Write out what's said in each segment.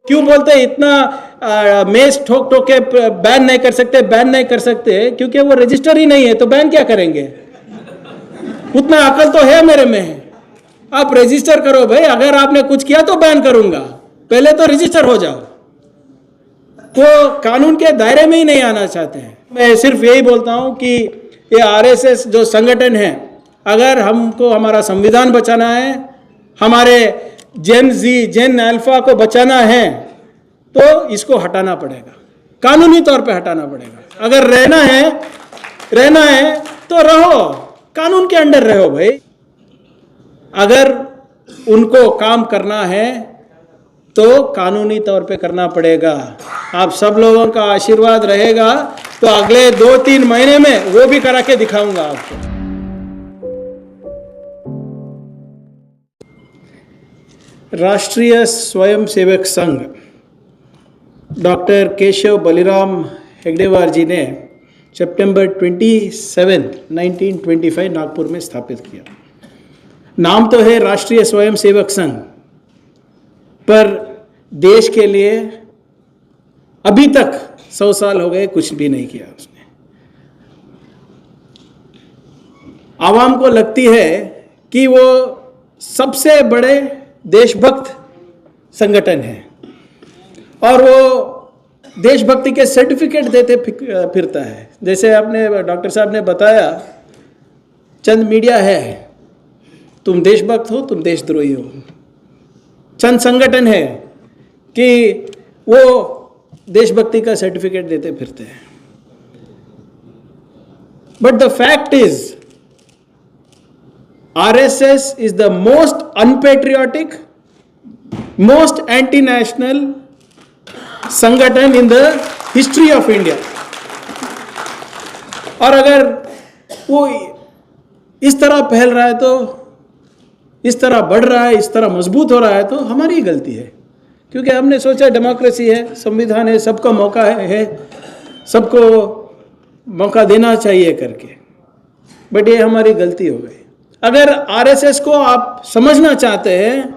क्यों बोलते हैं इतना मेज ठोक ठोक के बैन नहीं कर सकते, बैन नहीं कर सकते? क्योंकि वो रजिस्टर ही नहीं है, तो बैन क्या करेंगे? उतना अकल तो है मेरे में, आप रजिस्टर करो भाई। अगर आपने कुछ किया तो बैन करूंगा, पहले तो रजिस्टर हो जाओ। वो कानून के दायरे में ही नहीं आना चाहते हैं। मैं सिर्फ यही बोलता हूं कि ये आरएसएस जो संगठन है, अगर हमको हमारा संविधान बचाना है, हमारे जेन जी जेन अल्फा को बचाना है, तो इसको हटाना पड़ेगा, कानूनी तौर पे हटाना पड़ेगा। अगर रहना है तो रहो, कानून के अंडर रहो भाई। अगर उनको काम करना है तो कानूनी तौर पे करना पड़ेगा। आप सब लोगों का आशीर्वाद रहेगा तो अगले 2-3 महीने में वो भी करा के दिखाऊंगा आपको। राष्ट्रीय स्वयंसेवक संघ डॉक्टर केशव बलिराम हेगडेवार जी ने सितंबर 27, 1925 नागपुर में स्थापित किया। नाम तो है राष्ट्रीय स्वयंसेवक संघ, पर देश के लिए अभी तक 100 साल हो गए कुछ भी नहीं किया उसने। आवाम को लगती है कि वो सबसे बड़े देशभक्त संगठन है और वो देशभक्ति के सर्टिफिकेट देते फिरता है। जैसे आपने डॉक्टर साहब ने बताया, चंद मीडिया है, तुम देशभक्त हो, तुम देशद्रोही हो। चंद संगठन है कि वो देशभक्ति का सर्टिफिकेट देते फिरते हैं। But the fact is RSS is the most unpatriotic, most anti national संगठन in the history of India. और अगर वो इस तरह फैल रहा है, तो इस तरह बढ़ रहा है, इस तरह मजबूत हो रहा है, तो हमारी ही गलती है। क्योंकि हमने सोचा डेमोक्रेसी है, संविधान है, सबका मौका है, सबको मौका देना चाहिए करके। बट ये हमारी गलती हो गई। अगर आरएसएस को आप समझना चाहते हैं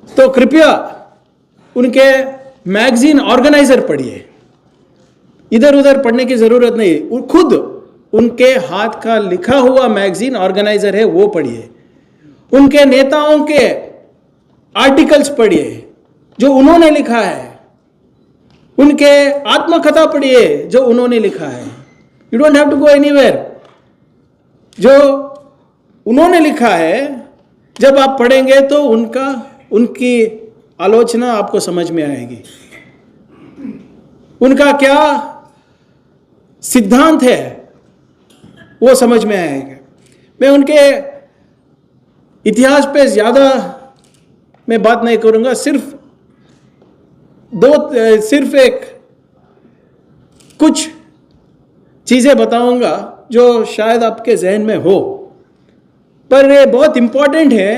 तो कृपया उनके मैगजीन ऑर्गेनाइजर पढ़िए, इधर उधर पढ़ने की जरूरत नहीं। खुद उनके हाथ का लिखा हुआ मैगजीन ऑर्गेनाइजर है, वो पढ़िए। उनके नेताओं के आर्टिकल्स पढ़िए जो उन्होंने लिखा है, उनके आत्मकथा पढ़िए जो उन्होंने लिखा है। You don't have to go anywhere. जो उन्होंने लिखा है जब आप पढ़ेंगे तो उनकी आलोचना आपको समझ में आएगी, उनका क्या सिद्धांत है वो समझ में आएगा। मैं उनके इतिहास पे ज्यादा मैं बात नहीं करूंगा, सिर्फ कुछ चीजें बताऊंगा जो शायद आपके जहन में हो, पर ये बहुत इंपॉर्टेंट है।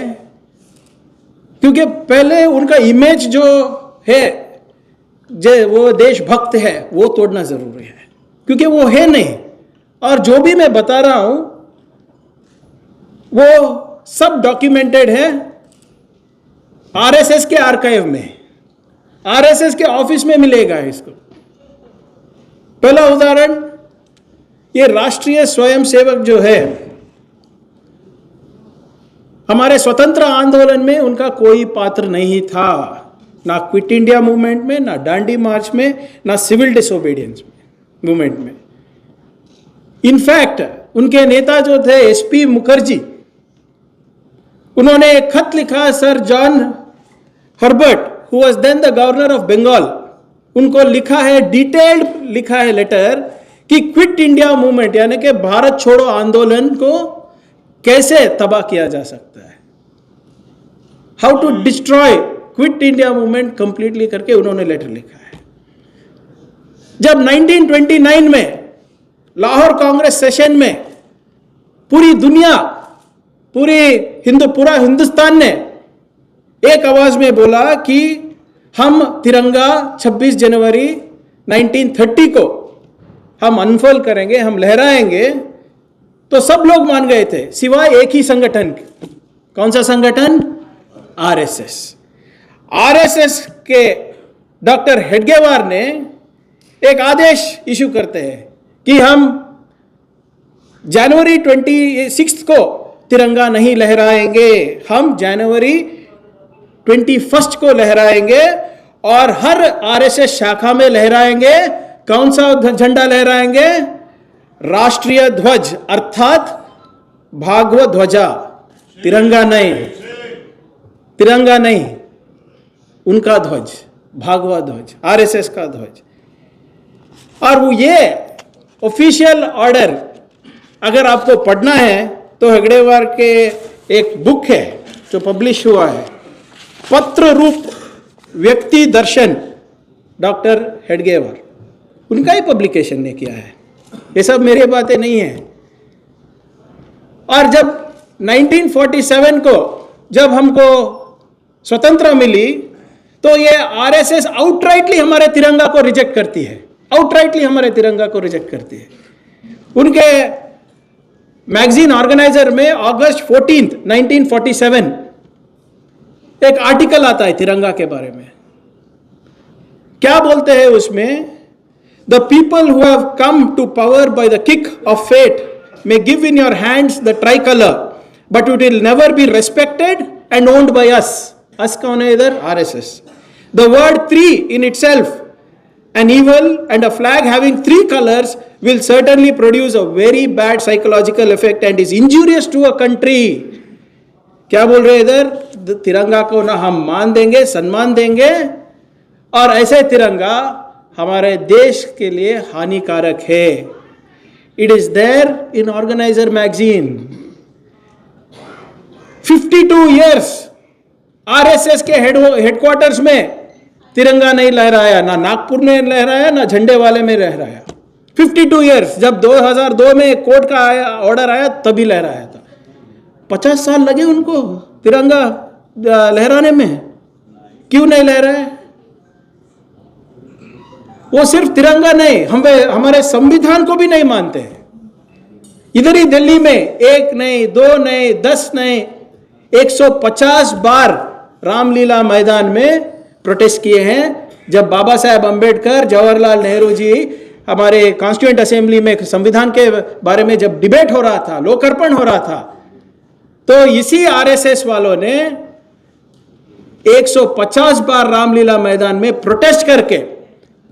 क्योंकि पहले उनका इमेज जो है, वो देशभक्त है, वो तोड़ना जरूरी है, क्योंकि वो है नहीं। और जो भी मैं बता रहा हूं वो सब डॉक्यूमेंटेड है आरएसएस के आर्काइव में, आरएसएस के ऑफिस में मिलेगा इसको। पहला उदाहरण, ये राष्ट्रीय स्वयंसेवक जो है, हमारे स्वतंत्र आंदोलन में उनका कोई पात्र नहीं था, ना क्विट इंडिया मूवमेंट में, ना डांडी मार्च में, ना सिविल डिसोबीडियंस मूवमेंट में। इनफैक्ट उनके नेता जो थे एसपी मुखर्जी, उन्होंने एक खत लिखा Sir John Herbert, who was then the governor of Bengal, उनको लिखा है, डिटेल्ड लिखा है लेटर कि क्विट इंडिया मूवमेंट यानी कि भारत छोड़ो आंदोलन को कैसे तबाह किया जा सकता है, how to destroy Quit India Movement completely करके उन्होंने लेटर लिखा है। जब 1929 में लाहौर कांग्रेस सेशन में पूरी दुनिया, पूरा हिंदुस्तान ने एक आवाज में बोला कि हम तिरंगा 26 जनवरी 1930 को हम अनफोल्ड करेंगे, हम लहराएंगे, तो सब लोग मान गए थे सिवाय एक ही संगठन के। कौन सा संगठन? आरएसएस। आरएसएस के डॉक्टर हेडगेवार ने एक आदेश इशू करते हैं कि हम जनवरी 26 को तिरंगा नहीं लहराएंगे, हम जनवरी 21 को लहराएंगे और हर आरएसएस शाखा में लहराएंगे। कौन सा झंडा लहराएंगे? राष्ट्रीय ध्वज अर्थात भागवत ध्वजा, तिरंगा नहीं, तिरंगा नहीं, उनका ध्वज, भागवत ध्वज, आरएसएस का ध्वज। और वो ये ऑफिशियल ऑर्डर अगर आपको पढ़ना है तो हेगड़ेवार के एक बुक है जो पब्लिश हुआ है, पत्र रूप व्यक्ति दर्शन, डॉक्टर हेडगेवार, उनका ही पब्लिकेशन ने किया है। ये सब मेरी बातें नहीं है। और जब 1947 को जब हमको स्वतंत्रता मिली तो ये आरएसएस आउटराइटली हमारे तिरंगा को रिजेक्ट करती है, आउटराइटली हमारे तिरंगा को रिजेक्ट करती है। उनके मैगजीन ऑर्गेनाइजर में अगस्त 14, 1947 एक आर्टिकल आता है तिरंगा के बारे में। क्या बोलते हैं उसमें? The people who have come to power by the kick of fate may give in your hands the tricolor, but it will never be respected and owned by us. Us kaun hai idhar? RSS. The word three in itself, an evil and a flag having three colors, will certainly produce a very bad psychological effect and is injurious to a country. क्या बोल रहे इधर? तिरंगा को ना हम मान देंगे, सम्मान देंगे, और ऐसे तिरंगा हमारे देश के लिए हानिकारक है। It is there in Organizer magazine. 52 years RSS के हेडक्वार्टर्स में तिरंगा नहीं लहराया, ना नागपुर में लहराया, ना झंडे वाले में लहराया। 52 years, जब 2002 में कोर्ट का ऑर्डर आया तभी लहराया था। 50 साल लगे उनको तिरंगा लहराने में, क्यों नहीं लहराए? वो सिर्फ तिरंगा नहीं, हमारे संविधान को भी नहीं मानते हैं। इधर ही दिल्ली में एक नहीं, दो नहीं, 10 नहीं, 150 बार रामलीला मैदान में प्रोटेस्ट किए हैं। जब बाबा साहेब अंबेडकर, जवाहरलाल नेहरू जी हमारे कॉन्स्टिट्यूएंट असेंबली में संविधान के बारे में जब डिबेट हो रहा था, लोकार्पण हो रहा था, तो इसी आरएसएस वालों ने 150 बार रामलीला मैदान में प्रोटेस्ट करके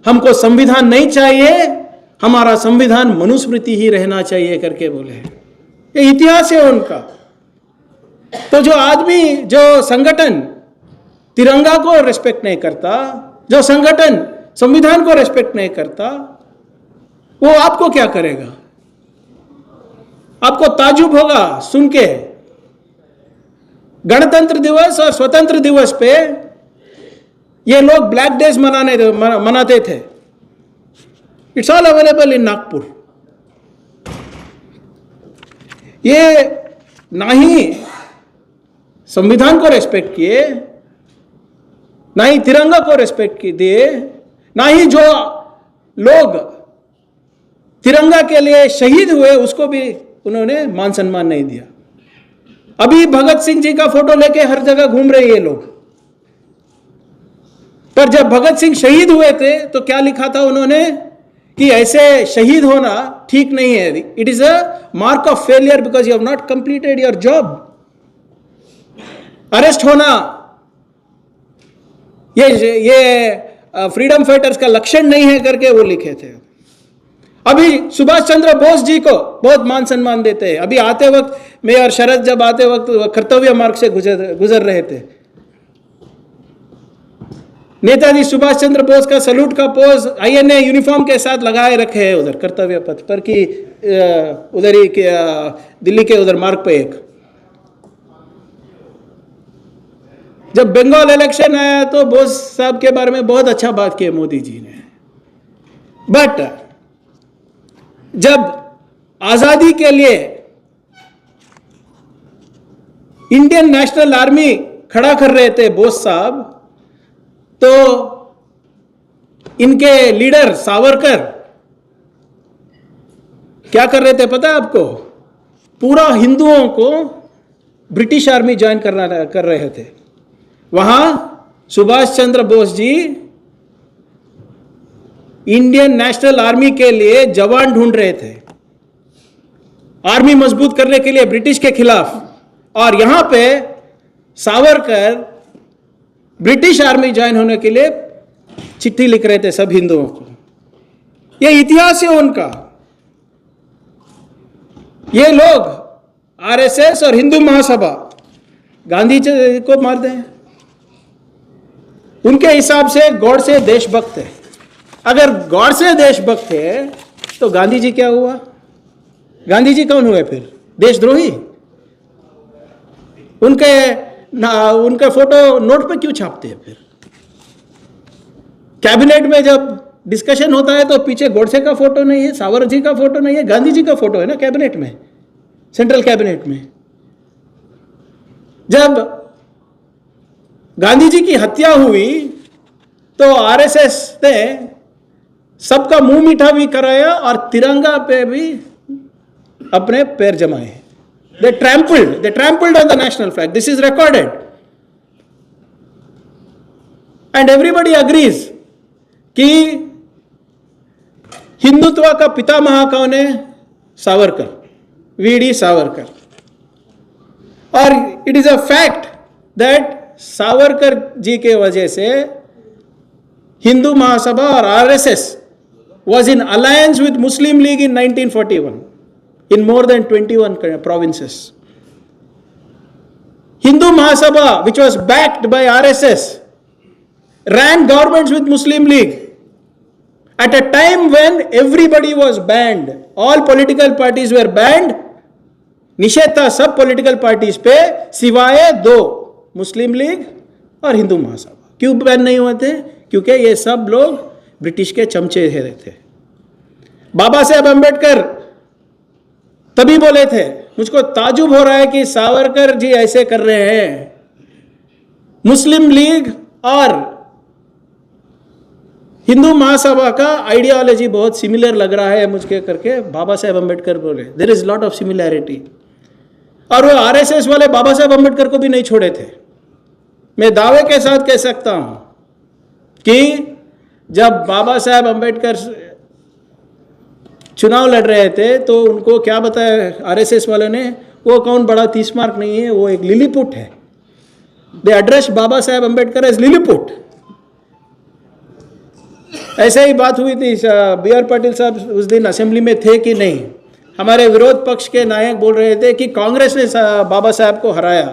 हमको संविधान नहीं चाहिए, हमारा संविधान मनुस्मृति ही रहना चाहिए करके बोले हैं। ये इतिहास है उनका। तो जो आदमी, जो संगठन तिरंगा को रिस्पेक्ट नहीं करता, जो संगठन संविधान को रिस्पेक्ट नहीं करता, वो आपको क्या करेगा? आपको ताजुब होगा सुन के। गणतंत्र दिवस और स्वतंत्र दिवस पे ये लोग ब्लैक डेज मनाते थे। It's all available in Nagpur. ये ना ही संविधान को रेस्पेक्ट किए, ना ही तिरंगा को रेस्पेक्ट दिए, ना ही जो लोग तिरंगा के लिए शहीद हुए उसको भी उन्होंने मान सम्मान नहीं दिया। अभी भगत सिंह जी का फोटो लेके हर जगह घूम रहे ये लोग। पर जब भगत सिंह शहीद हुए थे तो क्या लिखा था उन्होंने कि ऐसे शहीद होना ठीक नहीं है। It is a mark of failure because you have not completed your job. Arrest होना ये फ्रीडम फाइटर्स का लक्षण नहीं है करके वो लिखे थे। अभी सुभाष चंद्र बोस जी को बहुत मान सम्मान देते हैं। अभी आते वक्त मेयर शरद जब आते वक्त कर्तव्य मार्ग से गुजर रहे थे, नेताजी सुभाष चंद्र बोस का सैल्यूट का पोज आईएनए यूनिफॉर्म के साथ लगाए रखे हैं उधर कर्तव्य पथ पर कि उधर ही दिल्ली के उधर मार्ग पे एक। जब बंगाल इलेक्शन आया तो बोस साहब के बारे में बहुत अच्छा बात की मोदी जी ने। बट जब आजादी के लिए इंडियन नेशनल आर्मी खड़ा कर रहे थे बोस साहब, तो इनके लीडर सावरकर क्या कर रहे थे पता है आपको? पूरा हिंदुओं को ब्रिटिश आर्मी ज्वाइन कर रहे थे। वहां Subhash Chandra Bose ji Indian national army के लिए जवान ढूंढ रहे थे, आर्मी मजबूत करने के लिए ब्रिटिश के खिलाफ। और यहां पे सावरकर ब्रिटिश आर्मी ज्वाइन होने के लिए चिट्ठी लिख रहे थे सब हिंदुओं को। ये इतिहास है उनका। ये लोग आरएसएस और हिंदू महासभा गांधी जी को मार दें, उनके हिसाब से गॉडसे देशभक्त है। अगर गॉडसे देशभक्त है तो गांधी जी क्या हुआ? गांधी जी कौन हुए फिर? देशद्रोही? उनका फोटो नोट पे क्यों छापते हैं फिर? कैबिनेट में जब डिस्कशन होता है तो पीछे गॉडसे का फोटो नहीं है, सावरकर जी का फोटो नहीं है, गांधी जी का फोटो है ना कैबिनेट में, सेंट्रल कैबिनेट में। जब गांधी जी की हत्या हुई तो आरएसएस ने सबका मुंह मीठा भी कराया और तिरंगा पे भी अपने पैर जमाए। They trampled on the national flag. This is recorded. And everybody agrees कि हिंदुत्व का पितामह कौन है? सावरकर, वीडी सावरकर। और it is a fact that Savarkar ji के वजह से हिंदू महासभा और RSS was in alliance with Muslim League in 1941 in more than 21 provinces. Hindu Mahasabha, which was backed by RSS, ran governments with Muslim League at a time when everybody was banned. All political parties were banned. निषेध था सब political parties पे सिवाय दो, मुस्लिम league और हिंदू महासभा। क्यों ban नहीं हुए थे? क्योंकि ये सब लोग ब्रिटिश के चमचे थे। बाबा साहेब अंबेडकर तभी बोले थे, मुझको ताजुब हो रहा है कि सावरकर जी ऐसे कर रहे हैं, मुस्लिम लीग और हिंदू महासभा का आइडियोलॉजी बहुत सिमिलर लग रहा है मुझके करके बाबा साहेब अंबेडकर बोले। There is lot of similarity. और वो आरएसएस वाले बाबा साहेब अंबेडकर को भी नहीं छोड़े थे। मैं दावे के साथ कह सकता हूं कि जब बाबा साहेब अंबेडकर चुनाव लड़ रहे थे तो उनको क्या बताया आरएसएस वालों ने? वो कौन बड़ा 30 मार्क नहीं है, वो एक लिलीपुट है। दे एड्रेस बाबा साहेब अंबेडकर एज लिलीपुट। ऐसे ही बात हुई थी। बी आर पाटिल साहब उस दिन असेंबली में थे कि नहीं? हमारे विरोध पक्ष के नायक बोल रहे थे कि कांग्रेस ने बाबा साहब को हराया।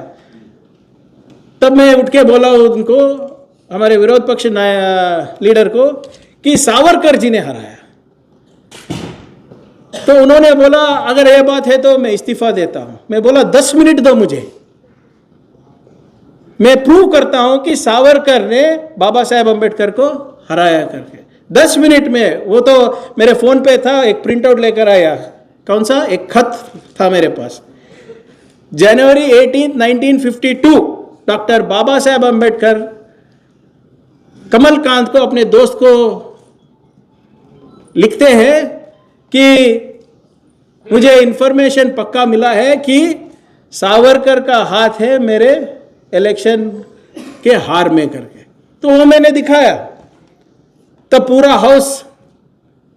तब मैं उठ के बोला उनको, हमारे विरोध पक्ष लीडर को, कि सावरकर जी ने हराया। तो उन्होंने बोला अगर यह बात है तो मैं इस्तीफा देता हूं। मैं बोला 10 मिनट दो मुझे, मैं प्रूव करता हूं कि सावरकर ने बाबा साहेब अंबेडकर को हराया करके। 10 मिनट में। वो तो मेरे फोन पे था, एक प्रिंट आउट लेकर आया। कौन सा? एक खत था मेरे पास। जनवरी 18, 1952 डॉक्टर बाबा साहेब अंबेडकर कमलकांत को, अपने दोस्त को लिखते हैं कि मुझे इंफॉर्मेशन पक्का मिला है कि सावरकर का हाथ है मेरे इलेक्शन के हार में करके। तो वो मैंने दिखाया। तब पूरा हाउस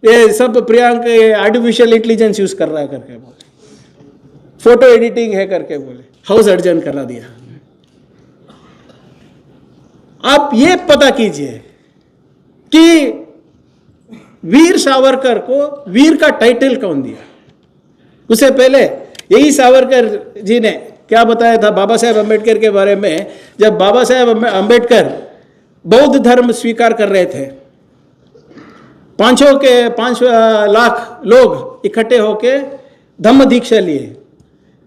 ये सब प्रियांक आर्टिफिशियल इंटेलिजेंस यूज कर रहा है करके बोले, फोटो एडिटिंग है करके बोले, हाउस अर्जन करा दिया। आप ये पता कीजिए कि वीर सावरकर को वीर का टाइटल कौन दिया? उससे पहले यही सावरकर जी ने क्या बताया था बाबा साहेब अंबेडकर के बारे में? जब बाबा साहेब अंबेडकर बौद्ध धर्म स्वीकार कर रहे थे, 5 लाख लोग इकट्ठे होके धम्म दीक्षा लिए।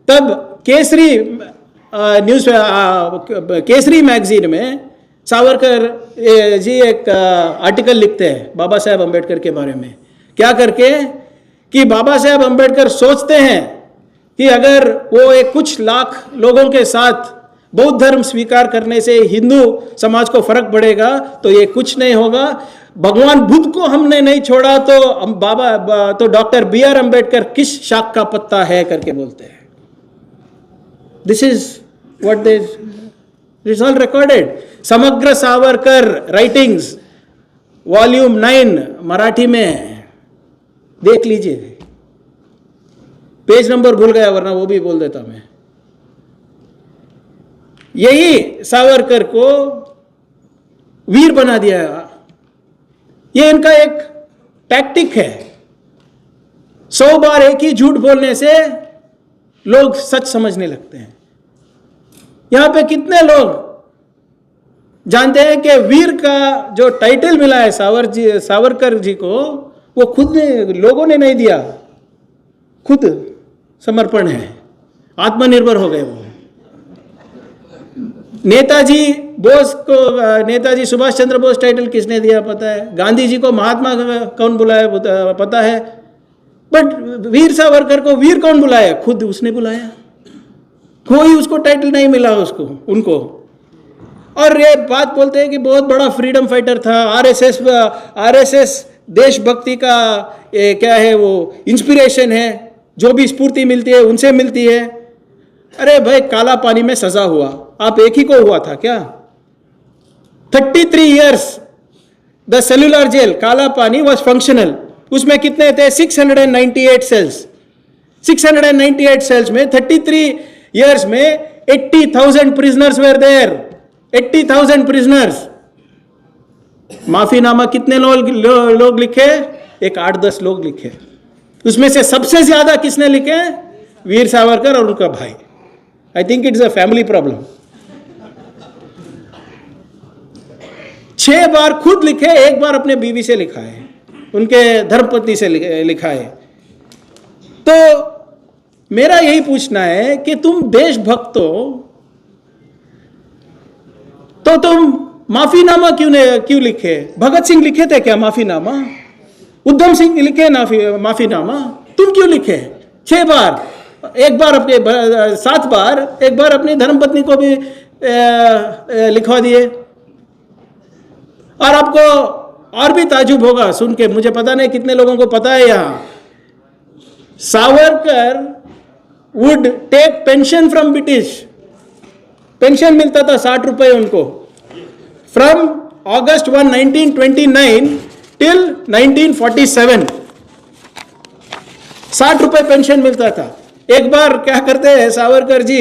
तब केसरी मैगजीन में सावरकर जी एक आर्टिकल लिखते हैं बाबा साहेब अंबेडकर के बारे में। क्या करके? कि बाबा साहेब अंबेडकर सोचते हैं कि अगर वो एक कुछ लाख लोगों के साथ बौद्ध धर्म स्वीकार करने से हिंदू समाज को फर्क पड़ेगा तो ये कुछ नहीं होगा। भगवान बुद्ध को हमने नहीं छोड़ा तो डॉक्टर बी आर अंबेडकर किस शाख का पत्ता है करके बोलते हैं। This is what it is all recorded. समग्र सावरकर राइटिंग्स वॉल्यूम 9 मराठी में देख लीजिए। पेज नंबर भूल गया, वरना वो भी बोल देता मैं। यही सावरकर को वीर बना दिया। ये इनका एक टैक्टिक है। 100 बार एक ही झूठ बोलने से लोग सच समझने लगते हैं। यहां पे कितने लोग जानते हैं कि वीर का जो टाइटल मिला है सावरकर जी को, वो खुद ने, लोगों ने नहीं दिया, खुद समर्पण है, आत्मनिर्भर हो गए वो। नेताजी बोस को, नेताजी सुभाष चंद्र बोस टाइटल किसने दिया पता है? गांधी जी को महात्मा कौन बुलाया पता है? बट वीर सावरकर को वीर कौन बुलाया? खुद उसने बुलाया। कोई उसको टाइटल नहीं मिला उसको, उनको। और ये बात बोलते हैं कि बहुत बड़ा फ्रीडम फाइटर था, आरएसएस देशभक्ति का क्या है, वो इंस्पिरेशन है, जो भी स्फूर्ति मिलती है उनसे मिलती है। अरे भाई, काला पानी में सजा हुआ, आप एक ही को हुआ था क्या? 33 years द सेल्युलर जेल काला पानी वॉज फंक्शनल। उसमें कितने थे? 698 सेल्स। 698 सेल्स में 33 years में 80,000 प्रिजनर्स वेर देयर। 80,000 प्रिजनर्स। माफीनामा कितने लोग लिखे? एक 8-10 लोग लिखे। उसमें से सबसे ज्यादा किसने लिखे? वीर सावरकर और उनका भाई। I think it's a family problem. 6 बार खुद लिखे, 1 बार अपने बीवी से लिखा है, उनके धर्मपत्नी से लिखा है। तो मेरा यही पूछना है कि तुम देशभक्त हो, तो तुम माफीनामा क्यों लिखे? भगत सिंह लिखे थे क्या माफीनामा? उधम सिंह लिखे माफीनामा? तुम क्यों लिखे? 6 बार, 1 बार अपने 7 बार, 1 बार अपनी धर्मपत्नी को भी लिखवा दिए। और आपको और भी ताजुब होगा सुन के, मुझे पता नहीं कितने लोगों को पता है यहां, Savarkar would take pension from British. Pension मिलता था 60 रुपए उनको, फ्रॉम August 1, 1929 टिल 1947। 60 रुपए पेंशन मिलता था। एक बार क्या करते हैं सावरकर जी,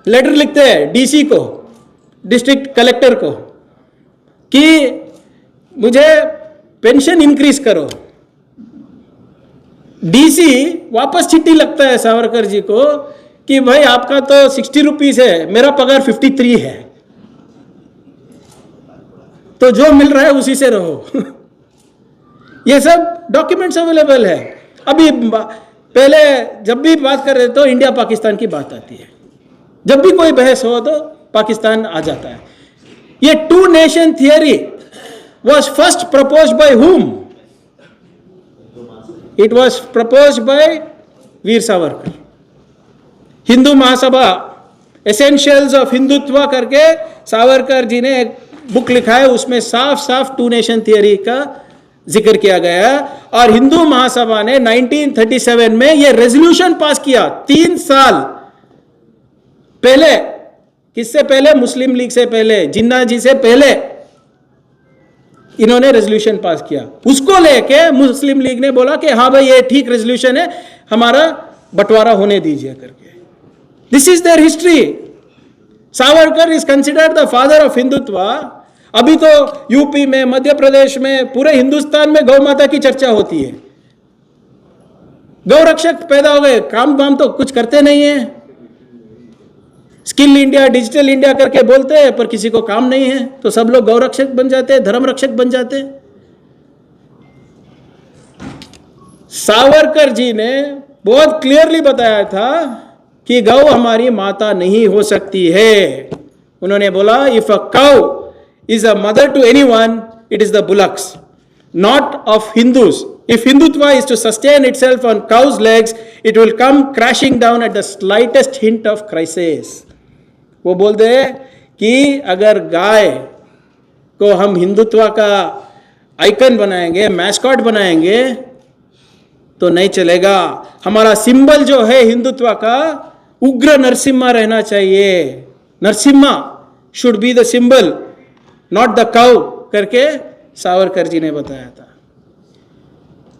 लेटर लिखते हैं डीसी को, डिस्ट्रिक्ट कलेक्टर को, कि मुझे पेंशन इंक्रीज करो। डीसी वापस चिट्ठी लगता है सावरकर जी को कि भाई आपका तो 60 रुपीज है, मेरा पगार 53 है, तो जो मिल रहा है उसी से रहो। ये सब डॉक्यूमेंट्स अवेलेबल है। अभी पहले जब भी बात कर रहे तो इंडिया पाकिस्तान की बात आती है, जब भी कोई बहस हो तो पाकिस्तान आ जाता है। ये 2 nation theory was first proposed by whom? It was proposed by Veer Savarkar. Hindu Mahasabha essentials of Hindutva करके सावरकर जी ने एक बुक लिखा है, उसमें साफ साफ 2 नेशन थियरी का जिक्र किया गया है। और हिंदू महासभा ने 1937 में यह रेजोल्यूशन पास किया, 3 साल पहले। किससे पहले? मुस्लिम लीग से पहले, जिन्ना जी से पहले इन्होंने रेजोल्यूशन पास किया। उसको लेके मुस्लिम लीग ने बोला कि हाँ भाई ये ठीक रेजोल्यूशन है, हमारा बंटवारा होने दीजिए करके। This is there history. Savarkar is considered the father of Hindutva. अभी तो यूपी में, मध्य प्रदेश में, पूरे हिंदुस्तान में गौ माता की चर्चा होती है। गौ रक्षक पैदा हो गए, काम वाम तो कुछ करते नहीं है। स्किल इंडिया, डिजिटल इंडिया करके बोलते हैं, पर किसी को काम नहीं है, तो सब लोग गौ रक्षक बन जाते हैं, धर्म रक्षक बन जाते हैं। सावरकर जी ने बहुत क्लियरली बताया था कि गौ हमारी माता नहीं हो सकती है। उन्होंने बोला, if a cow is a mother to anyone, it is the bullocks, not of Hindus. If Hindutva is to sustain itself on cow's legs, it will come crashing down at the slightest hint of crisis. वो बोलते हैं कि अगर गाय को हम हिंदुत्व का icon बनाएंगे, mascot बनाएंगे, तो नहीं चलेगा। हमारा सिंबल जो है हिंदुत्व का, उग्र नरसिम्हा रहना चाहिए। Narasimha should be the symbol, not the cow करके सावरकर जी ने बताया था,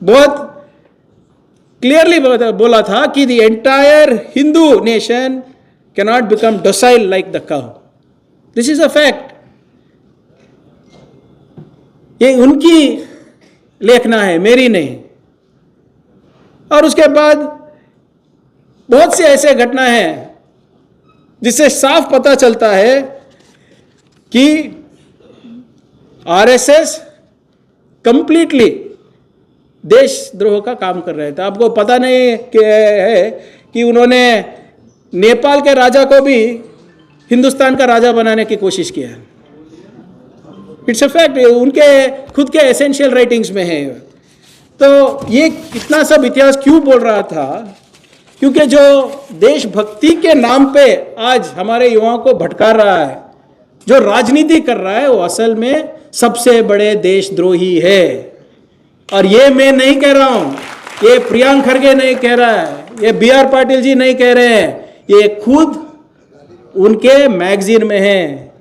बहुत क्लियरली बोला था कि the entire Hindu nation cannot become docile like the cow. This is a fact. ये उनकी लेखना है, मेरी नहीं। और उसके बाद बहुत से ऐसे घटना है जिससे साफ पता चलता है कि आरएसएस कंप्लीटली देशद्रोह का काम कर रहे थे। आपको पता नहीं है कि उन्होंने नेपाल के राजा को भी हिंदुस्तान का राजा बनाने की कोशिश किया है। इट्स अ फैक्ट, उनके खुद के एसेंशियल राइटिंग्स में है। तो ये इतना सब इतिहास क्यों बोल रहा था? क्योंकि जो देशभक्ति के नाम पे आज हमारे युवाओं को भटका रहा है, जो राजनीति कर रहा है, वो असल में सबसे बड़े देशद्रोही है। और ये मैं नहीं कह रहा हूं, ये प्रियांक खड़गे नहीं कह रहा है, ये BR पाटिल जी नहीं कह रहे हैं, ये खुद उनके मैगजीन में है,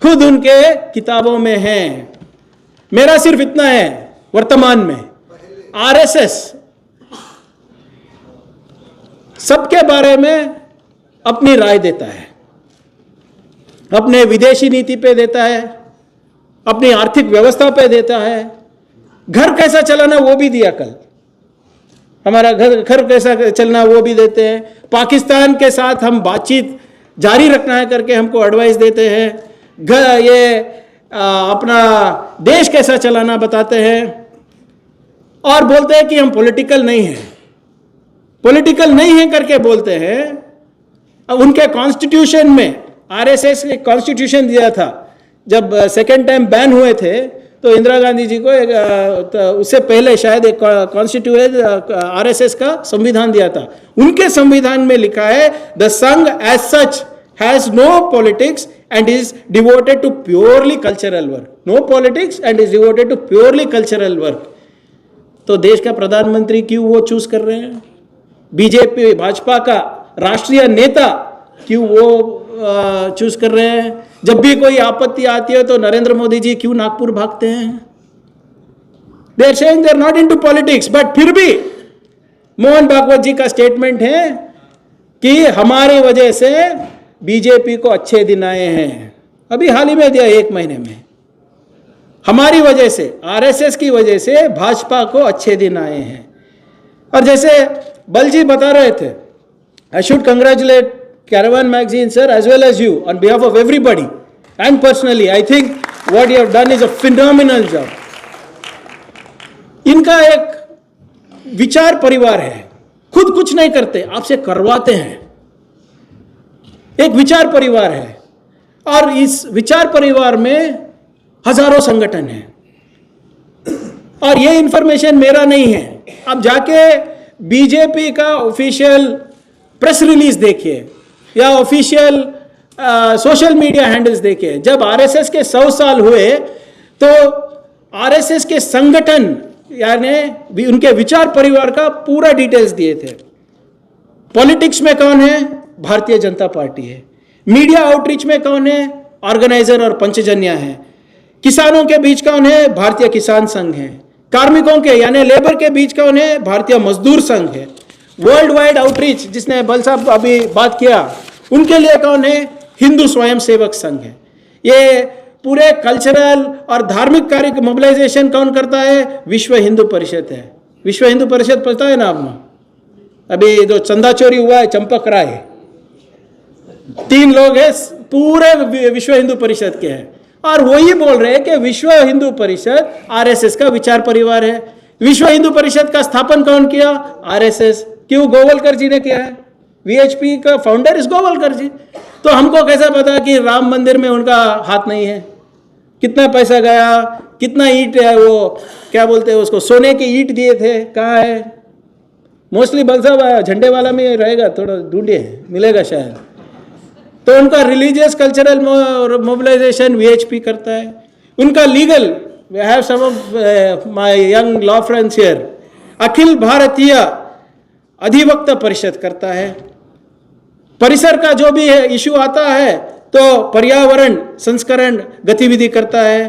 खुद उनके किताबों में है। मेरा सिर्फ इतना है, वर्तमान में आरएसएस सबके बारे में अपनी राय देता है, अपने विदेशी नीति पे देता है, अपनी आर्थिक व्यवस्था पे देता है, घर कैसा चलाना वो भी दिया कल, हमारा घर कैसा चलना वो भी देते हैं। पाकिस्तान के साथ हम बातचीत जारी रखना है करके हमको एडवाइस देते हैं। ये अपना देश कैसा चलाना बताते हैं और बोलते हैं कि हम पॉलिटिकल नहीं हैं, पॉलिटिकल नहीं है करके बोलते हैं। अब उनके कॉन्स्टिट्यूशन में, आरएसएस ने कॉन्स्टिट्यूशन दिया था जब सेकेंड टाइम बैन हुए थे, तो इंदिरा गांधी जी को तो उससे पहले शायद एक कॉन्स्टिट्यूशन आरएसएस का संविधान दिया था। उनके संविधान में लिखा है, the Sangh as such has no politics and is devoted to purely cultural work. No politics and is devoted to purely cultural work. तो देश का प्रधानमंत्री क्यों वो चूज कर रहे हैं? बीजेपी भाजपा का राष्ट्रीय नेता क्यों वो चूज कर रहे हैं? जब भी कोई आपत्ति आती है तो नरेंद्र मोदी जी क्यों नागपुर भागते हैं? They are saying they are not into politics, but फिर भी मोहन भागवत जी का स्टेटमेंट है कि हमारी वजह से बीजेपी को अच्छे दिन आए हैं। अभी हाल ही में दिया 1 महीने में, हमारी वजह से, आरएसएस की वजह से भाजपा को अच्छे दिन आए हैं। और जैसे बल जी बता रहे थे, I should congratulate Caravan magazine sir as well as you on behalf of everybody and personally I think what you have done is a phenomenal job. इनका एक विचार परिवार है, खुद कुछ नहीं करते, आपसे करवाते हैं। एक विचार परिवार है और इस विचार परिवार में हजारों संगठन हैं। और ये इंफॉर्मेशन मेरा नहीं है, आप जाके बीजेपी का ऑफिशियल प्रेस रिलीज देखिए या ऑफिशियल सोशल मीडिया हैंडल्स देखिए। जब आरएसएस के 100 साल हुए तो आरएसएस के संगठन यानी उनके विचार परिवार का पूरा डिटेल्स दिए थे। पॉलिटिक्स में कौन है? भारतीय जनता पार्टी है। मीडिया आउटरीच में कौन है? ऑर्गेनाइजर और पंचजन्य है। किसानों के बीच कौन है? भारतीय किसान संघ है। कार्मिकों के यानी लेबर के बीच कौन है? भारतीय मजदूर संघ है। वर्ल्ड वाइड आउटरीच जिसने बल साहब अभी बात किया, उनके लिए कौन है? हिंदू स्वयं सेवक संघ है। ये पूरे कल्चरल और धार्मिक कार्य की मोबिलाइजेशन कौन करता है? विश्व हिंदू परिषद है। विश्व हिंदू परिषद पता है ना आपको? अभी जो चंदा चोरी हुआ है चंपक राय, 3 लोग हैं पूरे विश्व हिंदू परिषद के हैं और वही बोल रहे हैं कि विश्व हिंदू परिषद आरएसएस का विचार परिवार है। विश्व हिंदू परिषद का स्थापन कौन किया? आरएसएस। क्यों? गोवलकर जी ने किया है। वीएचपी का फाउंडर इस गोवलकर जी। तो हमको कैसा पता कि राम मंदिर में उनका हाथ नहीं है? कितना पैसा गया, कितना ईंट है, वो क्या बोलते हैं उसको, सोने की ईंट दिए थे, कहाँ है? मोस्टली बल साहब झंडे वाला में रहेगा, थोड़ा ढूंढिए मिलेगा शायद। तो उनका रिलीजियस कल्चरल मोबिलाइजेशन वीएचपी करता है। उनका legal, we have some of my young law friends here, Akhil Bharatiya Adhivakta परिषद करता है। परिसर का जो भी इशू आता है तो पर्यावरण संस्करण गतिविधि करता है।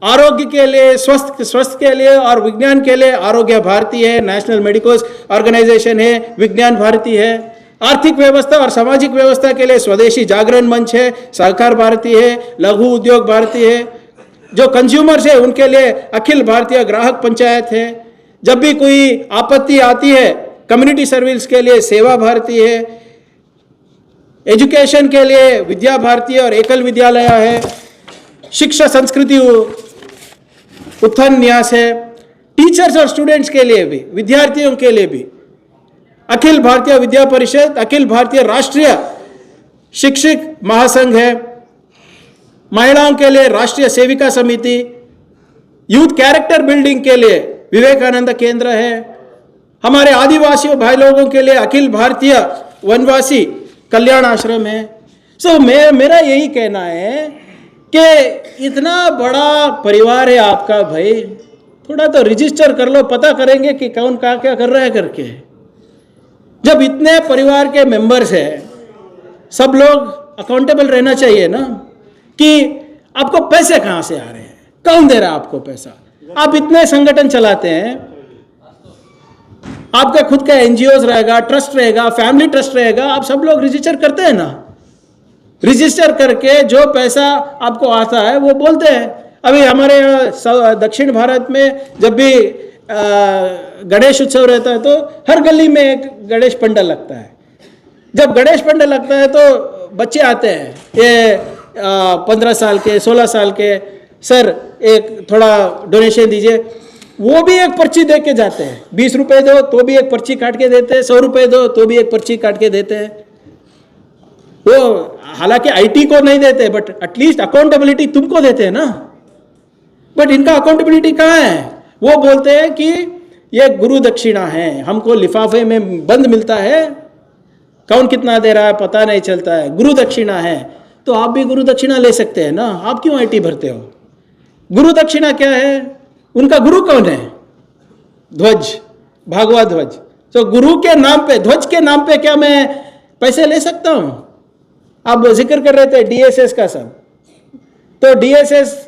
आरोग्य के लिए, स्वस्थ के लिए और विज्ञान के लिए आरोग्य भारती है, नेशनल मेडिकल ऑर्गेनाइजेशन है, विज्ञान भारती है। आर्थिक व्यवस्था और सामाजिक व्यवस्था के लिए स्वदेशी जागरण मंच है, सहकार भारती है, लघु उद्योग भारती है। जो कंज्यूमर्स है उनके लिए अखिल भारतीय ग्राहक पंचायत है। जब भी कोई आपत्ति आती है कम्युनिटी सर्विस के लिए सेवा भारती है। एजुकेशन के लिए विद्या भारती और एकल विद्यालय है। शिक्षा संस्कृति उत्थान न्यास है। टीचर्स और स्टूडेंट्स के लिए भी, विद्यार्थियों के लिए भी अखिल भारतीय विद्या परिषद, अखिल भारतीय राष्ट्रीय शिक्षक महासंघ है। महिलाओं के लिए राष्ट्रीय सेविका समिति, यूथ कैरेक्टर बिल्डिंग के लिए विवेकानंद केंद्र है। हमारे आदिवासियों भाई लोगों के लिए अखिल भारतीय वनवासी कल्याण आश्रम है। सो मेरा यही कहना है कि इतना बड़ा परिवार है आपका भाई, थोड़ा तो रजिस्टर कर लो, पता करेंगे कि कौन क्या क्या कर रहा है करके। जब इतने परिवार के मेंबर्स हैं, सब लोग अकाउंटेबल रहना चाहिए ना कि आपको पैसे कहाँ से आ रहे हैं, कौन दे रहा है आपको पैसा। आप इतने संगठन चलाते हैं, आपका खुद का एनजीओ रहेगा, ट्रस्ट रहेगा, फैमिली ट्रस्ट रहेगा, आप सब लोग रजिस्टर करते हैं ना। रजिस्टर करके जो पैसा आपको आता है वो बोलते हैं। अभी हमारे दक्षिण भारत में जब भी गणेश उत्सव रहता है तो हर गली में एक गणेश पंडाल लगता है। जब गणेश पंडाल लगता है तो बच्चे आते हैं, ये 15 साल के, 16 साल के, सर एक थोड़ा डोनेशन दीजिए। वो भी एक पर्ची दे के जाते हैं। 20 रुपए दो तो भी एक पर्ची काट के देते हैं, 100 रुपए दो तो भी एक पर्ची काट के देते हैं। वो हालांकि आईटी को नहीं देते, बट एटलीस्ट अकाउंटेबिलिटी तुमको देते हैं ना। बट इनका अकाउंटेबिलिटी कहाँ है? वो बोलते हैं कि ये गुरु दक्षिणा है, हमको लिफाफे में बंद मिलता है, कौन कितना दे रहा है पता नहीं चलता है, गुरु दक्षिणा है। तो आप भी गुरु दक्षिणा ले सकते हैं ना, आप क्यों आईटी भरते हो? गुरु दक्षिणा क्या है? उनका गुरु कौन है? ध्वज, भगवा ध्वज। तो गुरु के नाम पे, ध्वज के नाम पे क्या मैं पैसे ले सकता हूं? आप जिक्र कर रहे थे डीएसएस का सब, तो डीएसएस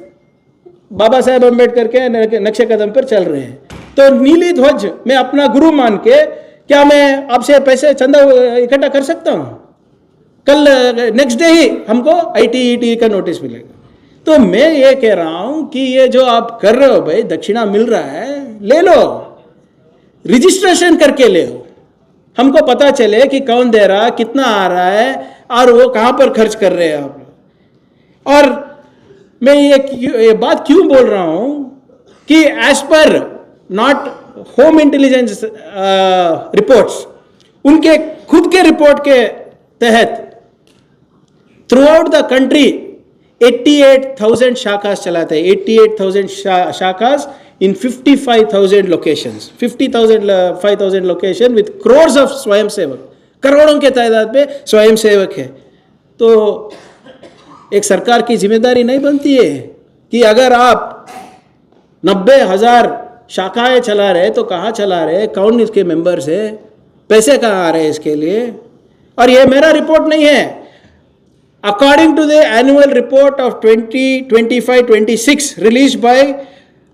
बाबा साहेब अम्बेडकर के नक्शे कदम पर चल रहे हैं। तो नीली ध्वज मैं अपना गुरु मान के क्या मैं आपसे पैसे चंदा इकट्ठा कर सकता हूं? कल नेक्स्ट डे ही हमको आईटी का नोटिस मिलेगा। तो मैं ये कह रहा हूं कि ये जो आप कर रहे हो भाई, दक्षिणा मिल रहा है, ले लो, रजिस्ट्रेशन करके ले लो, हमको पता चले कि कौन दे रहा, कितना आ रहा है और वो कहां पर खर्च कर रहे हैं आप। और मैं ये बात क्यों बोल रहा हूं कि as per not home intelligence reports, उनके खुद के रिपोर्ट के तहत थ्रू आउट द कंट्री 88,000 शाखास चलाते हैं। 88,000 शाखास in 55,000 locations, 55,000 location with crores of स्वयं सेवक, करोड़ों के तादाद में स्वयं सेवक है। तो एक सरकार की जिम्मेदारी नहीं बनती है कि अगर आप 90,000 शाखाएं चला रहे तो कहाँ चला रहे, कौन इसके मेंबर्स है, पैसे कहाँ आ रहे हैं इसके लिए? और ये मेरा रिपोर्ट नहीं है। According to the annual report of 2025-26 release by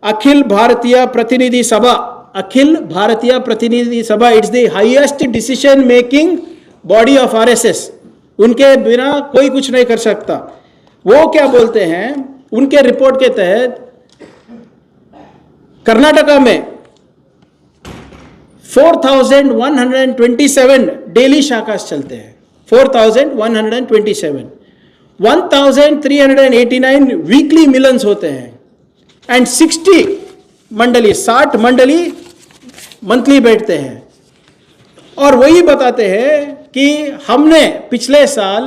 Akhil Bharatiya Pratinidhi Sabha, Akhil Bharatiya Pratinidhi Sabha, it's the highest decision making body of RSS. उनके बिना कोई कुछ नहीं कर सकता। वो क्या बोलते हैं, उनके रिपोर्ट के तहत कर्नाटका में 4,127 डेली शाखास चलते हैं, 4,127, 1,389 वीकली मिलन्स होते हैं एंड 60 मंडली, 60 मंडली मंथली बैठते हैं। और वही बताते हैं कि हमने पिछले साल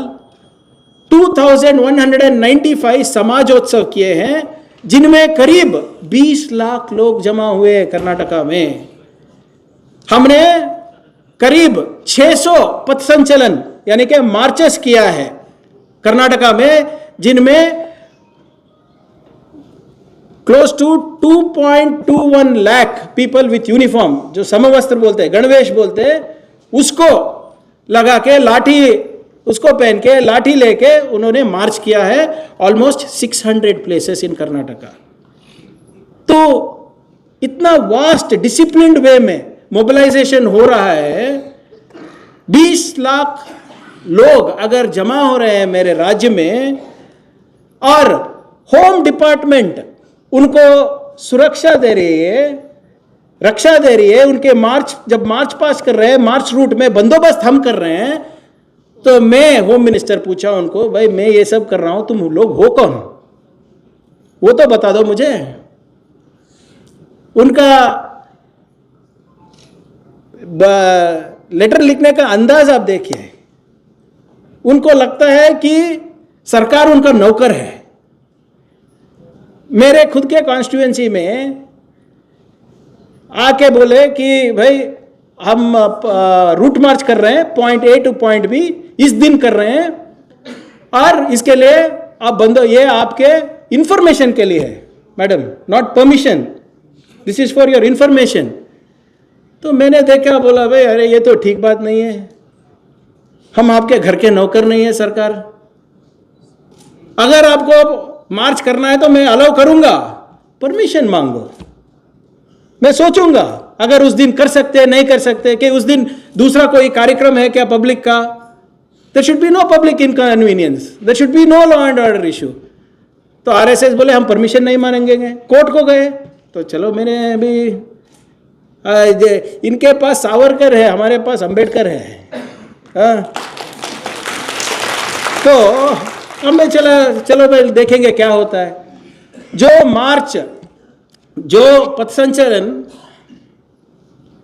2,195 समाजोत्सव किए हैं, जिनमें करीब 20 लाख लोग जमा हुए कर्नाटका में। हमने करीब 600 पथ संचलन यानी कि मार्चेस किया है कर्नाटका में, जिनमें close to 2.21 lakh people with uniform, जो समवस्त्र बोलते हैं, गणवेश बोलते हैं, उसको लगा के, लाठी उसको पहन के, लाठी लेके उन्होंने मार्च किया है ऑलमोस्ट 600 प्लेसेस इन कर्नाटका। तो इतना वास्ट डिसिप्लिन्ड वे में मोबिलाइजेशन हो रहा है। 20 लाख लोग अगर जमा हो रहे हैं मेरे राज्य में और होम डिपार्टमेंट उनको सुरक्षा दे रही है, रक्षा दे रही है, उनके जब मार्च पास कर रहे हैं, मार्च रूट में बंदोबस्त हम कर रहे हैं, तो मैं होम मिनिस्टर पूछा उनको, भाई मैं ये सब कर रहा हूं, तुम लोग हो कौन? वो तो बता दो मुझे। उनका लेटर लिखने का अंदाज आप देखिए। उनको लगता है कि सरकार उनका नौकर है। मेरे खुद के कॉन्स्टिट्यूएंसी में आके बोले कि भाई हम रूट मार्च कर रहे हैं point A to point B, इस दिन कर रहे हैं और इसके लिए आप ये आपके इंफॉर्मेशन के लिए है madam, not permission, this is for your information. तो मैंने देखा, बोला भाई अरे ये तो ठीक बात नहीं है, हम आपके घर के नौकर नहीं है सरकार। अगर आपको मार्च करना है तो मैं अलाउ करूंगा, परमिशन मांगो, मैं सोचूंगा अगर उस दिन कर सकते नहीं कर सकते, कि उस दिन दूसरा कोई कार्यक्रम है क्या पब्लिक का। There should be no public inconvenience, there should be no law and order issue. तो आरएसएस बोले हम परमिशन नहीं मानेंगे, कोर्ट को गए। तो चलो मैंने अभी इनके पास सावरकर है, हमारे पास अंबेडकर है। तो हमें चलो भाई देखेंगे क्या होता है। जो पथ संचलन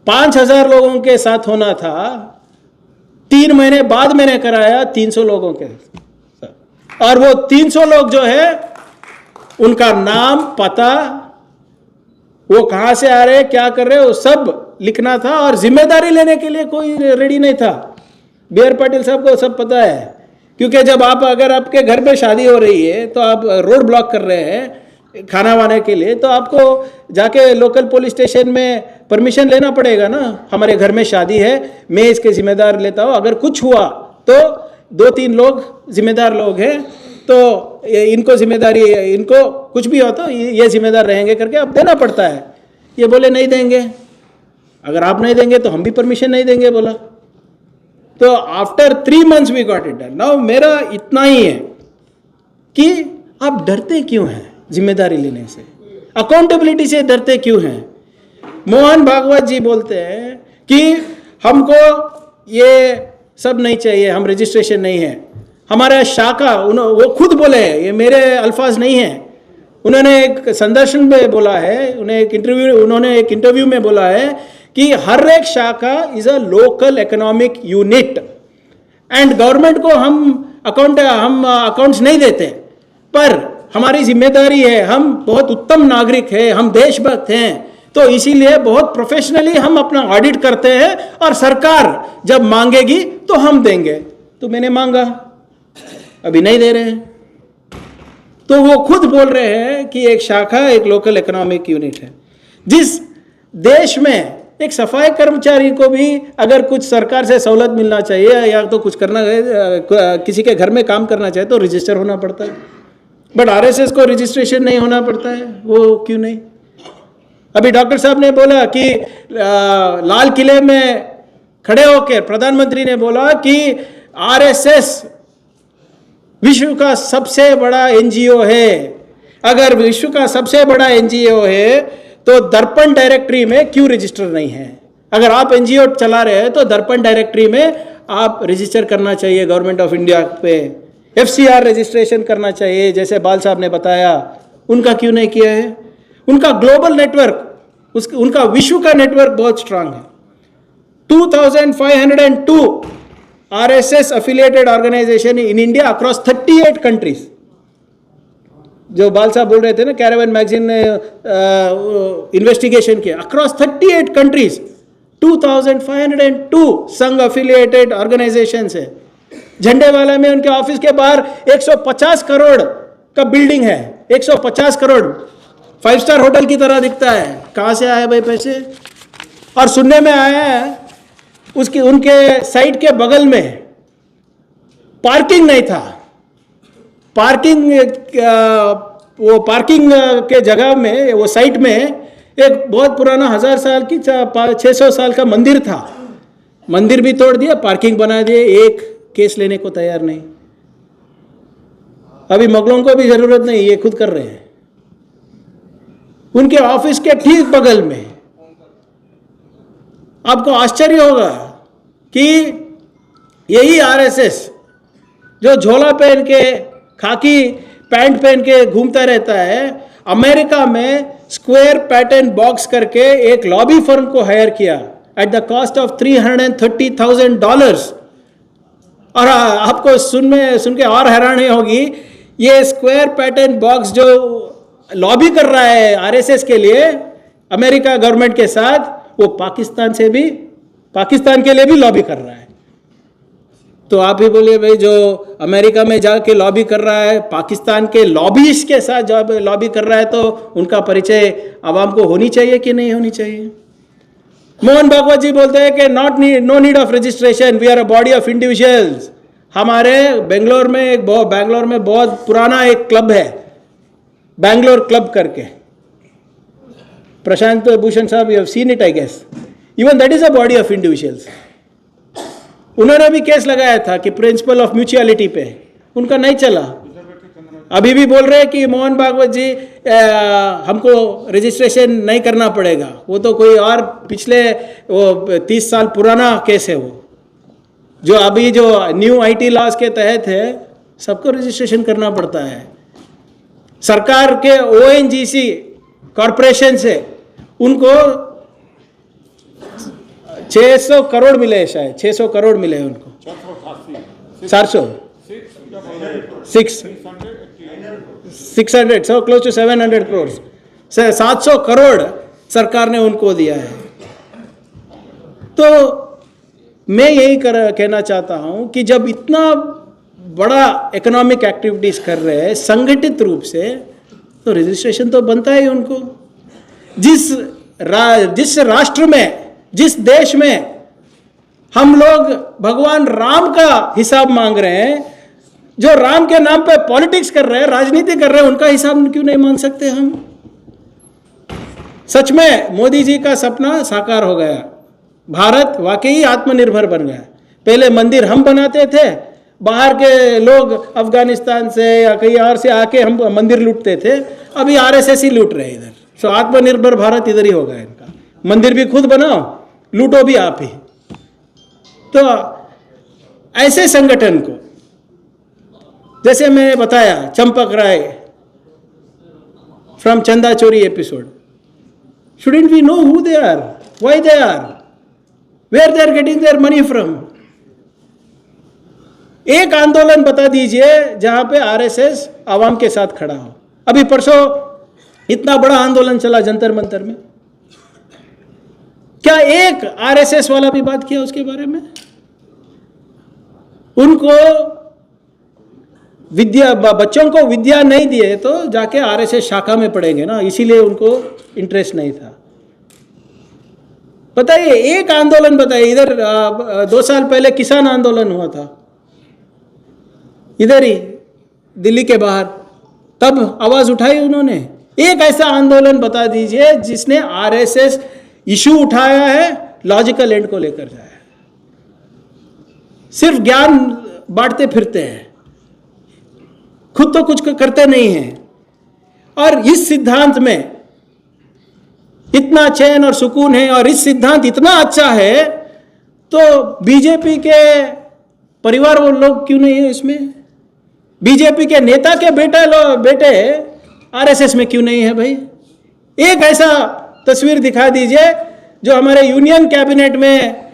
5000 लोगों के साथ होना था, 3 महीने बाद मैंने कराया 300 लोगों के साथ। और वो 300 लोग जो है उनका नाम, पता, वो कहां से आ रहे, क्या कर रहे, वो सब लिखना था। और जिम्मेदारी लेने के लिए कोई रेडी नहीं था। बी.आर. पाटिल साहब को सब पता है, क्योंकि जब अगर आपके घर पे शादी हो रही है तो आप रोड ब्लॉक कर रहे हैं खाना वाने के लिए, तो आपको जाके लोकल पुलिस स्टेशन में परमिशन लेना पड़ेगा ना। हमारे घर में शादी है, मैं इसके जिम्मेदार लेता हूँ, अगर कुछ हुआ तो 2-3 लोग जिम्मेदार लोग हैं, तो इनको जिम्मेदारी, इनको कुछ भी हो तो ये जिम्मेदार रहेंगे करके अब देना पड़ता है। ये बोले नहीं देंगे, अगर आप नहीं देंगे तो हम भी परमिशन नहीं देंगे बोला। तो after 3 months we got it done. Now मेरा इतना ही है कि आप डरते क्यों हैं जिम्मेदारी लेने से, अकाउंटेबिलिटी से डरते क्यों हैं। मोहन भागवत जी बोलते हैं कि हमको ये सब नहीं चाहिए, हम रजिस्ट्रेशन नहीं है। हमारा शाखा, वो खुद बोले, ये मेरे अल्फाज नहीं है, उन्होंने एक संदर्शन में बोला है, उन्होंने एक इंटरव्यू में बोला है कि हर एक शाखा is a local economic unit and government को हम अकाउंट्स नहीं देते, पर हमारी जिम्मेदारी है, हम बहुत उत्तम नागरिक हैं, हम देशभक्त हैं, तो इसीलिए बहुत प्रोफेशनली हम अपना ऑडिट करते हैं और सरकार जब मांगेगी तो हम देंगे। तो मैंने मांगा, अभी नहीं दे रहे हैं। तो वो खुद बोल रहे हैं कि एक शाखा एक लोकल इकोनॉमिक यूनिट है। जिस देश में एक सफाई कर्मचारी को भी अगर कुछ सरकार से सहूलत मिलना चाहिए या तो कुछ करना है, किसी के घर में काम करना चाहिए तो रजिस्टर होना पड़ता है, बट आरएसएस को रजिस्ट्रेशन नहीं होना पड़ता है, वो क्यों नहीं। अभी डॉक्टर साहब ने बोला कि लाल किले में खड़े होकर प्रधानमंत्री ने बोला कि आरएसएस विश्व का सबसे बड़ा एनजीओ है। अगर विश्व का सबसे बड़ा एनजीओ है तो दर्पण डायरेक्टरी में क्यों रजिस्टर नहीं है। अगर आप एनजीओ चला रहे हैं तो दर्पण डायरेक्टरी में आप रजिस्टर करना चाहिए गवर्नमेंट ऑफ इंडिया पे, एफसीआर रजिस्ट्रेशन करना चाहिए, जैसे बाल साहब ने बताया। उनका क्यों नहीं किया है। उनका ग्लोबल नेटवर्क, उनका विश्व का नेटवर्क बहुत स्ट्रांग है। 2502 RSS affiliated organisation in India across 38 countries. जो बाल साहब बोल रहे थे ना, कैरावन मैगजीन ने इन्वेस्टिगेशन किया, across 38 countries 2502 Sangh affiliated organisation है। झंडेवाला में उनके ऑफिस के बाहर 150 करोड़ का बिल्डिंग है, 150 करोड़ 5 स्टार होटल की तरह दिखता है। कहां से आए भाई पैसे। और सुनने में आया है उनके साइट के बगल में पार्किंग नहीं था, पार्किंग वो पार्किंग के जगह में, वो साइट में एक बहुत पुराना 1000 साल की 600 साल का मंदिर था। मंदिर भी तोड़ दिया, पार्किंग बना दिए, एक केस लेने को तैयार नहीं। अभी मुगलों को भी जरूरत नहीं, ये खुद कर रहे हैं। उनके ऑफिस के ठीक बगल में आपको आश्चर्य होगा कि यही आरएसएस जो झोला पहन के, खाकी पैंट पहन के घूमता रहता है, अमेरिका में स्क्वायर पैटर्न बॉक्स करके एक लॉबी फर्म को हायर किया एट द कॉस्ट ऑफ $330,000। और आपको सुन के और हैरानी होगी, ये स्क्वायर पैटर्न बॉक्स जो लॉबी कर रहा है आरएसएस के लिए अमेरिका गवर्नमेंट के साथ, वो पाकिस्तान के लिए भी लॉबी कर रहा है। तो आप ही बोलिए भाई, जो अमेरिका में जाके लॉबी कर रहा है, पाकिस्तान के लॉबीज के साथ जब लॉबी कर रहा है, तो उनका परिचय आवाम को होनी चाहिए कि नहीं होनी चाहिए? मोहन भागवत जी बोलते हैं कि no need of registration, we are a body of individuals. हमारे बेंगलोर में बहुत पुराना एक क्लब है, बैंगलोर क्लब करके। Prashant Bhushan Sahab, you have seen it I guess. Even that is a body of individuals. उन्होंने भी केस लगाया था कि प्रिंसिपल ऑफ म्यूचुअलिटी पे, उनका नहीं चला। अभी भी बोल रहे हैं कि मोहन भागवत जी हमको रजिस्ट्रेशन नहीं करना पड़ेगा, वो तो कोई और पिछले 30 साल पुराना केस है। वो जो अभी जो न्यू आईटी लॉज के तहत है, सबको रजिस्ट्रेशन करना पड़ता है। सरकार के ओएनजीसी कॉरपोरेशन से उनको 600 करोड़ मिले, शायद 600 करोड़ मिले उनको, 600 so close to 700 crores, 700 crore सरकार ने उनको दिया है। तो मैं यही कहना चाहता हूं कि जब इतना बड़ा इकोनॉमिक एक्टिविटीज कर रहे हैं संगठित रूप से, तो रजिस्ट्रेशन तो बनता है उनको। जिस राष्ट्र में, जिस देश में हम लोग भगवान राम का हिसाब मांग रहे हैं, जो राम के नाम पे पॉलिटिक्स कर रहे हैं, राजनीति कर रहे हैं, उनका हिसाब क्यों नहीं मांग सकते हम? सच में मोदी जी का सपना साकार हो गया। भारत वाकई आत्मनिर्भर बन गया। पहले मंदिर हम बनाते थे, बाहर के लोग अफगानिस्तान से या कहीं और से आके हम मंदिर लूटते थे, अभी आरएसएस ही लूट रहे हैं इधर। सो आत्मनिर्भर भारत इधर ही हो गया इनका। मंदिर भी खुद बनाओ, लूटो भी आप ही। तो ऐसे संगठन को, जैसे मैंने बताया चंपक राय फ्रॉम चंदा चोरी episode, shouldn't we know who they are, why they are, where they are getting their money from? एक आंदोलन बता दीजिए जहां पे आरएसएस आवाम के साथ खड़ा हो। अभी परसों इतना बड़ा आंदोलन चला जंतर मंतर में, क्या एक आरएसएस वाला भी बात किया उसके बारे में? उनको विद्या, बच्चों को विद्या नहीं दिए तो जाके आरएसएस शाखा में पढ़ेंगे ना, इसीलिए उनको इंटरेस्ट नहीं था। बताइए, एक आंदोलन बताइए। इधर 2 साल पहले किसान आंदोलन हुआ था, इधर ही दिल्ली के बाहर, तब आवाज उठाई उन्होंने। एक ऐसा आंदोलन बता दीजिए जिसने आरएसएस इशू उठाया है, लॉजिकल एंड को लेकर जाया। सिर्फ ज्ञान बांटते फिरते हैं, खुद तो कुछ करते नहीं हैं। और इस सिद्धांत में इतना चैन और सुकून है, और इस सिद्धांत इतना अच्छा है, तो बीजेपी के परिवार वो लोग क्यों नहीं है इसमें? बीजेपी के नेता के बेटे आरएसएस में क्यों नहीं है भाई? एक ऐसा तस्वीर दिखा दीजिए जो हमारे यूनियन कैबिनेट में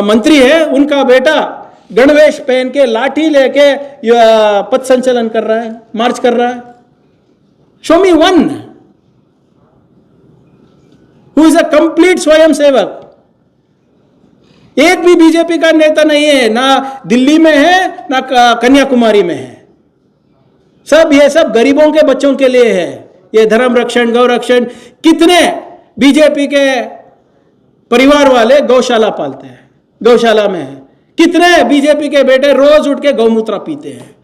मंत्री है, उनका बेटा गणवेश पहन के लाठी लेके पथ संचलन कर रहा है, मार्च कर रहा है। Show me one who is a complete स्वयं सेवक। एक भी बीजेपी का नेता नहीं है, ना दिल्ली में है ना कन्याकुमारी में है। ये सब गरीबों के बच्चों के लिए है। ये धर्म रक्षण, गौ रक्षण, कितने बीजेपी के परिवार वाले गौशाला पालते हैं, गौशाला में है। कितने बीजेपी के बेटे रोज उठ के गौमूत्र पीते हैं।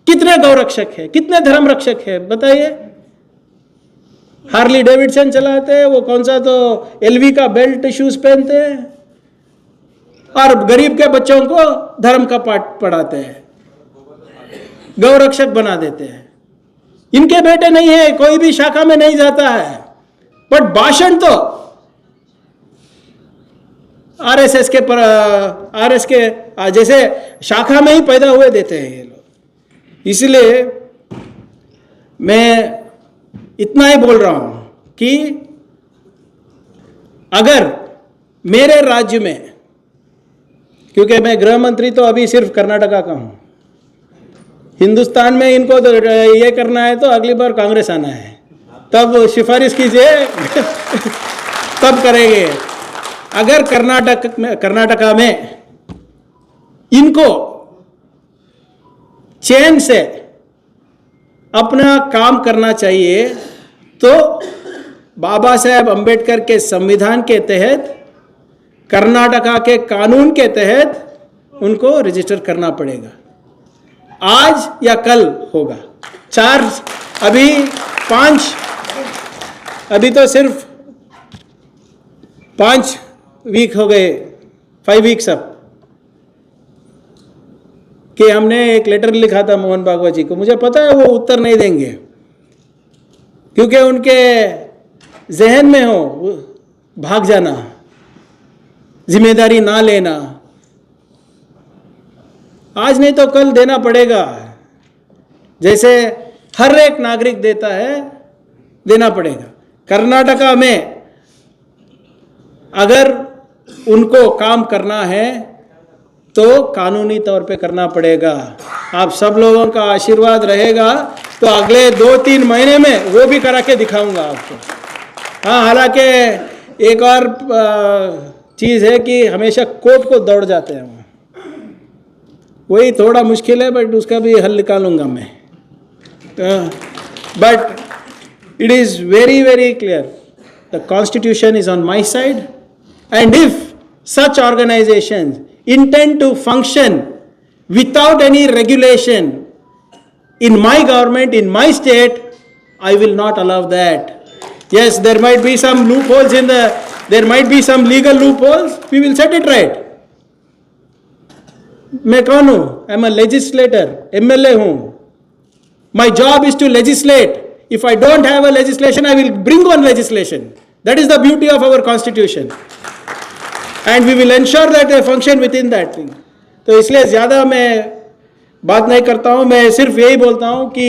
कितने गौ रक्षक है, कितने धर्म रक्षक है बताइए? हार्ली डेविडसन चलाते हैं, वो कौन सा तो एलवी का बेल्ट शूज पहनते हैं, और गरीब के बच्चों को धर्म का पाठ पढ़ाते हैं, गौरक्षक बना देते हैं। इनके बेटे नहीं है, कोई भी शाखा में नहीं जाता है, बट भाषण तो आरएसएस के जैसे शाखा में ही पैदा हुए देते हैं ये लोग। इसलिए मैं इतना ही बोल रहा हूं कि अगर मेरे राज्य में, क्योंकि मैं गृह मंत्री तो अभी सिर्फ कर्नाटका का हूं, हिंदुस्तान में इनको तो ये करना है तो अगली बार कांग्रेस आना है, तब सिफारिश कीजिए तब करेंगे। अगर कर्नाटका में इनको चैन से अपना काम करना चाहिए तो बाबा साहेब अंबेडकर के संविधान के तहत, कर्नाटका के कानून के तहत उनको रजिस्टर करना पड़ेगा। आज या कल होगा। 4 अभी 5 अभी तो सिर्फ 5 वीक हो गए, 5 वीक्स अब, कि हमने एक लेटर लिखा था मोहन भागवत जी को। मुझे पता है वो उत्तर नहीं देंगे, क्योंकि उनके जहन में हो भाग जाना, जिम्मेदारी ना लेना। आज नहीं तो कल देना पड़ेगा, जैसे हर एक नागरिक देता है, देना पड़ेगा। कर्नाटका में अगर उनको काम करना है तो कानूनी तौर पे करना पड़ेगा। आप सब लोगों का आशीर्वाद रहेगा तो अगले 2-3 महीने में वो भी करा के दिखाऊंगा आपको। हाँ, हालांकि एक और चीज़ है कि हमेशा कोर्ट को दौड़ जाते हैं, वही थोड़ा मुश्किल है, बट उसका भी हल निकालूंगा मैं। But it is very very clear, the constitution is on my side, and if such organizations intend to function without any regulation in my government, in my state, I will not allow that. Yes, there might be some loopholes there might be some legal loopholes, we will set it right. मैं कौन हूँ? I am a legislator, MLA हूँ. My job is to legislate. If I don't have a legislation, I will bring one legislation. That is the beauty of our constitution. And we will ensure that they function within that thing. तो इसलिए ज़्यादा मैं बात नहीं करता हूँ, मैं सिर्फ यही बोलता हूँ कि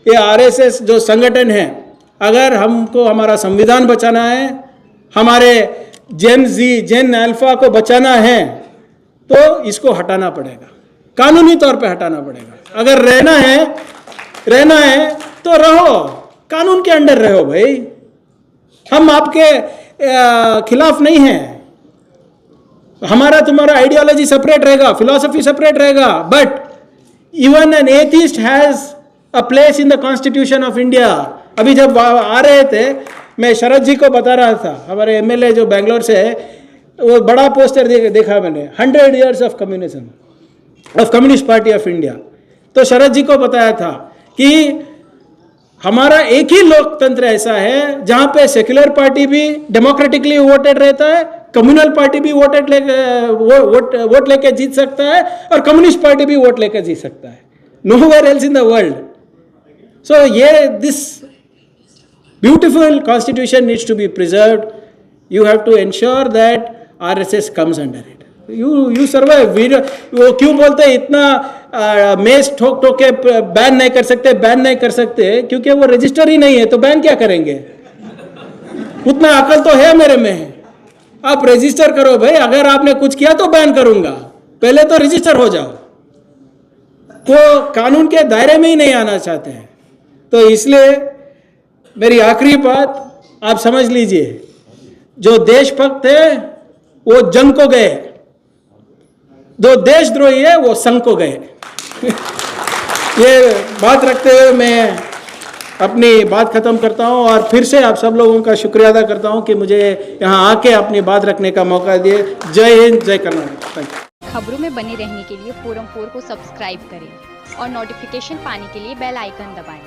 ये आरएसएस जो संगठन है, अगर हमको हमारा संविधान बचाना है, हमारे जेन अल्फा को बचाना है, तो इसको हटाना पड़ेगा, कानूनी तौर पे हटाना पड़ेगा। अगर रहना है तो रहो, कानून के अंडर रहो भाई। हम आपके खिलाफ नहीं हैं, हमारा तुम्हारा आइडियोलॉजी सेपरेट रहेगा, फिलॉसफी सेपरेट रहेगा, but even an atheist has a place in the constitution of India. अभी जब आ रहे थे, मैं शरद जी को बता रहा था, हमारे एमएलए जो बेंगलोर से है, वो बड़ा पोस्टर देखा मैंने, 100 years of communism, of communist party of India. तो शरद जी को बताया था कि हमारा एक ही लोकतंत्र ऐसा है जहां पे सेक्युलर पार्टी भी डेमोक्रेटिकली वोटेड रहता है, कम्युनल पार्टी भी वोट लेके जीत सकता है, और कम्युनिस्ट पार्टी भी वोट लेकर जीत सकता है, nowhere else in the world. So ये this beautiful constitution needs to be preserved. You have to ensure that RSS comes under it. You survive. वो क्यों बोलते हैं इतना मेज ठोक के बैन नहीं कर सकते, क्योंकि वो रजिस्टर ही नहीं है, तो बैन क्या करेंगे? उतना अकल तो है मेरे में, आप रजिस्टर करो भाई। अगर आपने कुछ किया तो बैन करूंगा, पहले तो रजिस्टर हो जाओ। तो कानून के दायरे में ही नहीं आना चाहते हैं। तो इसलिए मेरी आखिरी बात आप समझ लीजिए, जो देशभक्त है वो जंग को गए, जो देशद्रोही है वो संघ को गए। ये बात रखते हुए मैं अपनी बात खत्म करता हूं, और फिर से आप सब लोगों का शुक्रिया अदा करता हूं कि मुझे यहां आके अपनी बात रखने का मौका दिए। जय हिंद, जय कर्नाटक। खबरों में बने रहने के लिए फोरम 4 को सब्सक्राइब करें और नोटिफिकेशन पाने के लिए बेल आइकन दबाएं।